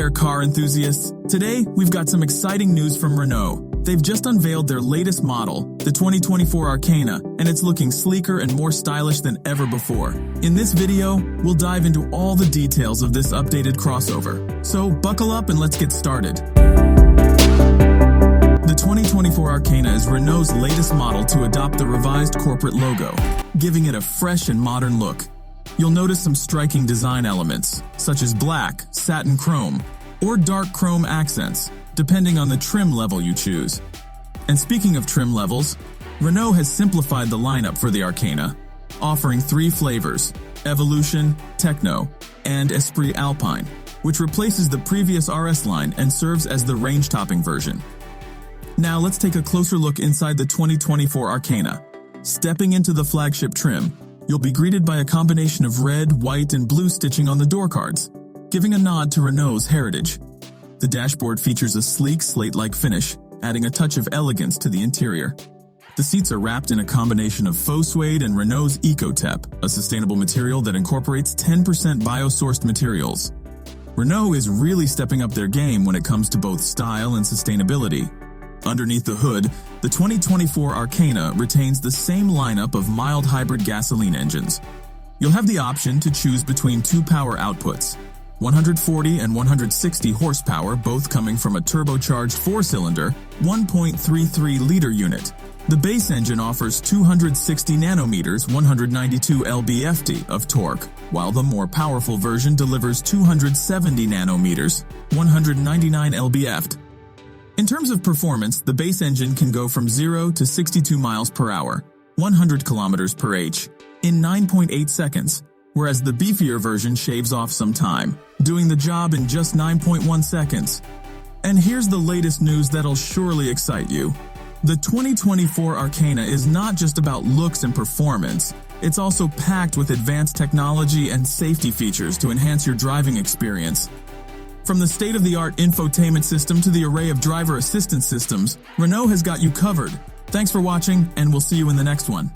there, car enthusiasts. Today, we've got some exciting news from Renault. They've just unveiled their latest model, the 2024 Arkana, and it's looking sleeker and more stylish than ever before. In this video, we'll dive into all the details of this updated crossover. So buckle up and let's get started. The 2024 Arkana is Renault's latest model to adopt the revised corporate logo, giving it a fresh and modern look. You'll notice some striking design elements, such as black, satin chrome, or dark chrome accents, depending on the trim level you choose. And speaking of trim levels, Renault has simplified the lineup for the Arkana, offering 3 flavors: Evolution, Techno, and Esprit Alpine, which replaces the previous RS line and serves as the range-topping version. Now let's take a closer look inside the 2024 Arkana. Stepping into the flagship trim, you'll be greeted by a combination of red, white, and blue stitching on the door cards, giving a nod to Renault's heritage. The dashboard features a sleek slate-like finish, adding a touch of elegance to the interior. The seats are wrapped in a combination of faux suede and Renault's EcoTep, a sustainable material that incorporates 10% bio-sourced materials. Renault is really stepping up their game when it comes to both style and sustainability. Underneath the hood, the 2024 Arkana retains the same lineup of mild hybrid gasoline engines. You'll have the option to choose between 2 power outputs, 140 and 160 horsepower, both coming from a turbocharged 4-cylinder, 1.33-liter unit. The base engine offers 260 nanometers, 192 lb-ft of torque, while the more powerful version delivers 270 nanometers, 199 lb-ft. In terms of performance, the base engine can go from 0 to 62 miles per hour, 100 kilometers per h, in 9.8 seconds, whereas the beefier version shaves off some time, doing the job in just 9.1 seconds. And here's the latest news that'll surely excite you. The 2024 Arkana is not just about looks and performance, it's also packed with advanced technology and safety features to enhance your driving experience. From the state-of-the-art infotainment system to the array of driver assistance systems, Renault has got you covered. Thanks for watching, and we'll see you in the next one.